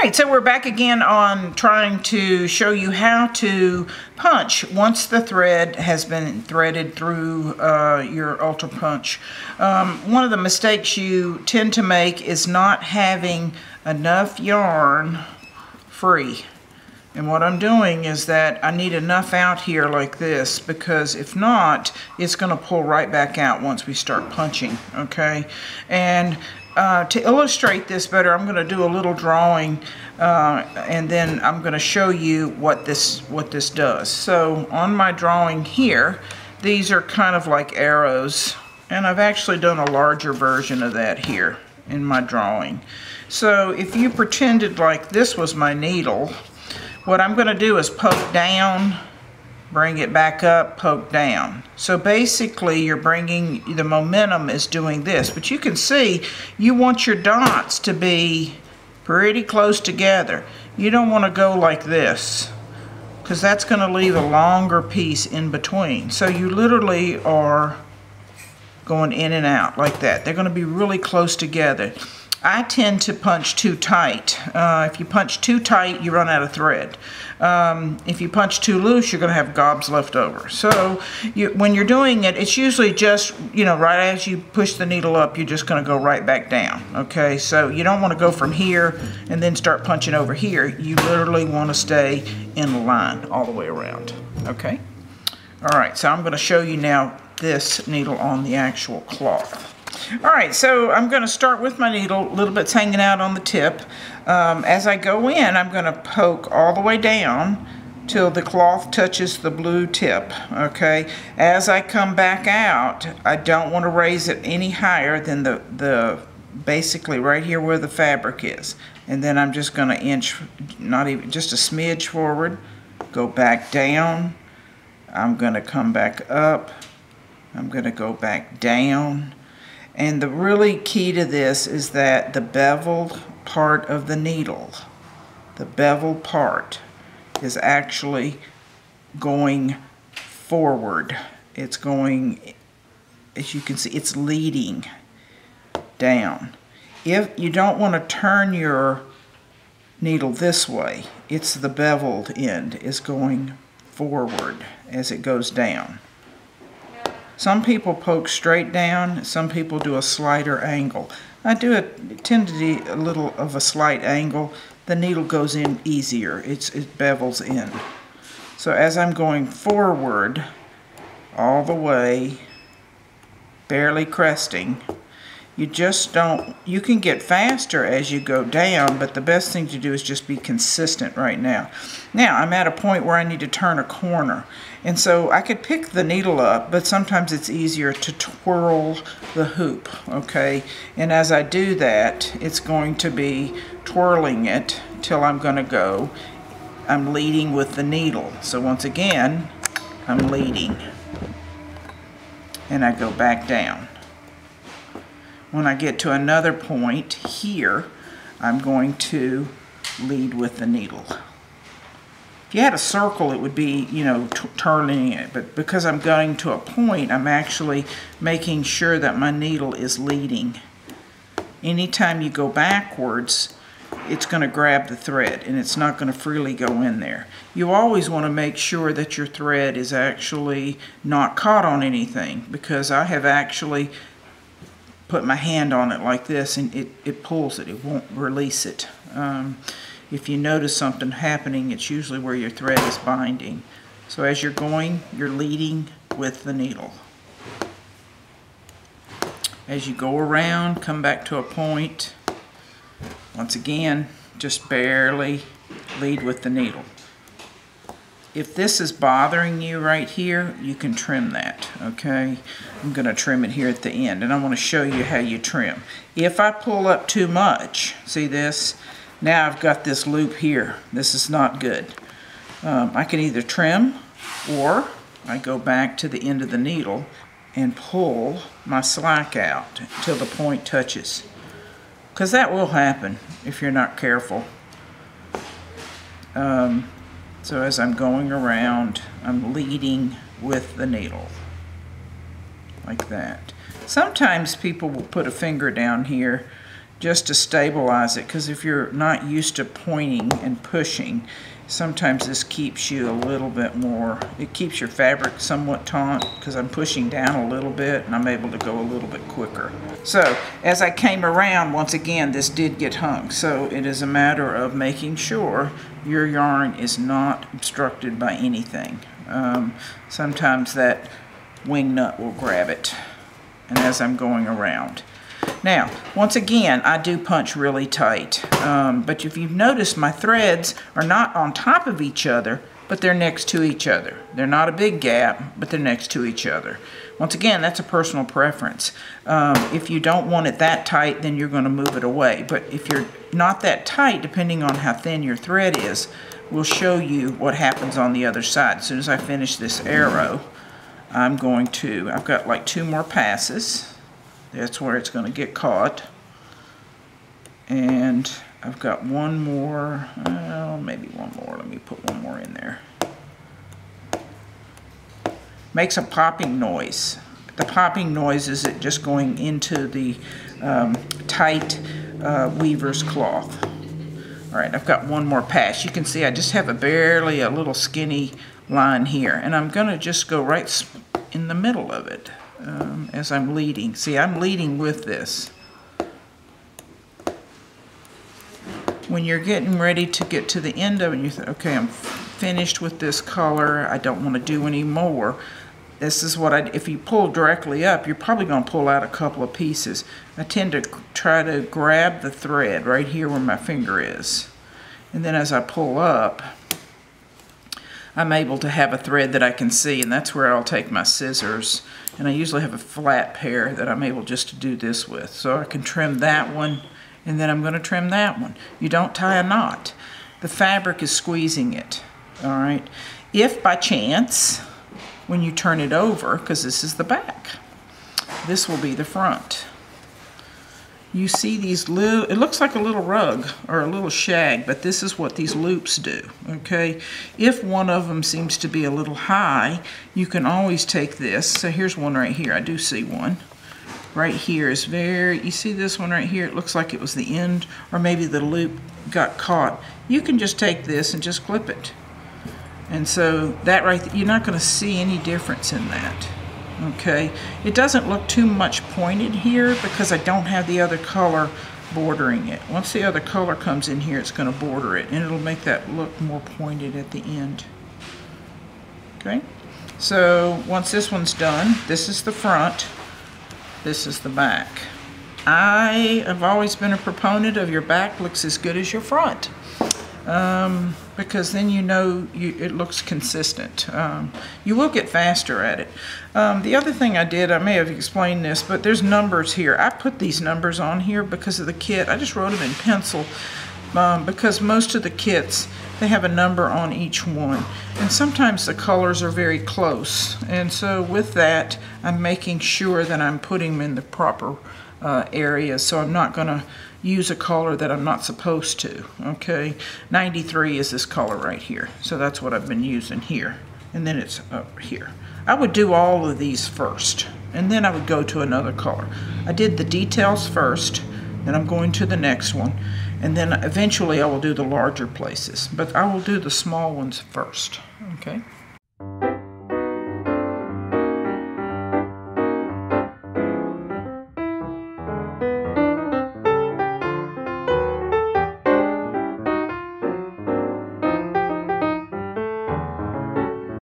right, so we're back again on trying to show you how to punch once the thread has been threaded through your Ultra Punch. One of the mistakes you tend to make is not having enough yarn free. And what I'm doing is that I need enough out here like this, because if not, it's going to pull right back out once we start punching, okay? And to illustrate this better, I'm going to do a little drawing and then I'm going to show you what this does. So on my drawing here, these are kind of like arrows, and I've actually done a larger version of that here in my drawing. So if you pretended like this was my needle, what I'm going to do is poke down, bring it back up, poke down. So basically you're bringing, the momentum is doing this, but you can see you want your dots to be pretty close together. You don't want to go like this, because that's going to leave a longer piece in between. So you literally are going in and out like that. They're going to be really close together. I tend to punch too tight. If you punch too tight, you run out of thread. If you punch too loose, you're going to have gobs left over. So when you're doing it, it's usually just, right as you push the needle up, you're just going to go right back down. Okay, so you don't want to go from here and then start punching over here. You literally want to stay in a line all the way around. Okay? All right, so I'm going to show you now this needle on the actual cloth. All right, so I'm going to start with my needle, a little bit's hanging out on the tip. As I go in, I'm going to poke all the way down till the cloth touches the blue tip, okay? As I come back out, I don't want to raise it any higher than the basically right here where the fabric is. And then I'm just going to inch, not even, just a smidge forward, go back down. I'm going to come back up. I'm going to go back down. And the really key to this is that the beveled part of the needle, the beveled part, is actually going forward. It's going, as you can see, it's leading down. If you don't want to turn your needle this way, it's the beveled end is going forward as it goes down. Some people poke straight down, some people do a slighter angle. I tend to do a little of a slight angle. The needle goes in easier, it bevels in. So as I'm going forward, all the way, barely cresting, you can get faster as you go down, but the best thing to do is just be consistent right now. Now, I'm at a point where I need to turn a corner. And so I could pick the needle up, but sometimes it's easier to twirl the hoop, okay? And as I do that, it's going to be twirling it till I'm going to go. I'm leading with the needle. So once again, I'm leading. And I go back down. When I get to another point here, I'm going to lead with the needle. If you had a circle, it would be, turning it, but because I'm going to a point, I'm actually making sure that my needle is leading. Anytime you go backwards, it's going to grab the thread, and it's not going to freely go in there. You always want to make sure that your thread is actually not caught on anything, because I have actually put my hand on it like this, and it pulls it. It won't release it. If you notice something happening, it's usually where your thread is binding. So as you're going, you're leading with the needle. As you go around, come back to a point. Once again, just barely lead with the needle. If this is bothering you right here, you can trim that, okay? I'm going to trim it here at the end, and I want to show you how you trim. If I pull up too much, see this? Now I've got this loop here. This is not good. I can either trim, or I go back to the end of the needle and pull my slack out until the point touches. Because that will happen if you're not careful. So as I'm going around, I'm leading with the needle, like that. Sometimes people will put a finger down here just to stabilize it, because if you're not used to pointing and pushing, sometimes this keeps you a little bit more, it keeps your fabric somewhat taut, because I'm pushing down a little bit and I'm able to go a little bit quicker. So as I came around, once again, this did get hung. So it is a matter of making sure your yarn is not obstructed by anything. Sometimes that wing nut will grab it, and as I'm going around. Now, once again, I do punch really tight, but if you've noticed, my threads are not on top of each other, but they're next to each other. They're not a big gap, but they're next to each other. Once again, that's a personal preference. If you don't want it that tight, then you're going to move it away. But if you're not that tight, depending on how thin your thread is, we'll show you what happens on the other side. As soon as I finish this arrow, I've got like 2 more passes. That's where it's going to get caught. And I've got one more, maybe one more. Let me put one more in there. Makes a popping noise. The popping noise is it just going into the tight weaver's cloth. All right, I've got one more pass. You can see I just have barely a little skinny line here, and I'm going to just go right in the middle of it. As I'm leading. See, I'm leading with this. When you're getting ready to get to the end of it, you think, okay, I'm finished with this color, I don't want to do any more. This is what if you pull directly up, you're probably going to pull out a couple of pieces. I tend to try to grab the thread right here where my finger is. And then as I pull up, I'm able to have a thread that I can see, and that's where I'll take my scissors. And I usually have a flat pair that I'm able just to do this with. So I can trim that one, and then I'm going to trim that one. You don't tie a knot. The fabric is squeezing it, all right? If by chance, when you turn it over, because this is the back, this will be the front. You see these it looks like a little rug or a little shag, but this is what these loops do, okay? If one of them seems to be a little high, you can always take this. So here's one right here. I do see one. Right here is you see this one right here? It looks like it was the end, or maybe the loop got caught. You can just take this and just clip it. And so that you're not going to see any difference in that. Okay, it doesn't look too much pointed here because I don't have the other color bordering it. Once the other color comes in here, it's going to border it, and it'll make that look more pointed at the end. Okay, so once this one's done, this is the front, this is the back. I have always been a proponent of your back looks as good as your front. Because then you know it looks consistent. You will get faster at it. The other thing I did, I may have explained this, but there's numbers here. I put these numbers on here because of the kit. I just wrote them in pencil because most of the kits, they have a number on each one. And sometimes the colors are very close. And so with that, I'm making sure that I'm putting them in the proper areas, so I'm not going to use a color that I'm not supposed to. Okay, 93 is this color right here, so that's what I've been using here, and then it's up here. I would do all of these first, and then I would go to another color. I did the details first, then I'm going to the next one, and then eventually I will do the larger places, but I will do the small ones first. Okay.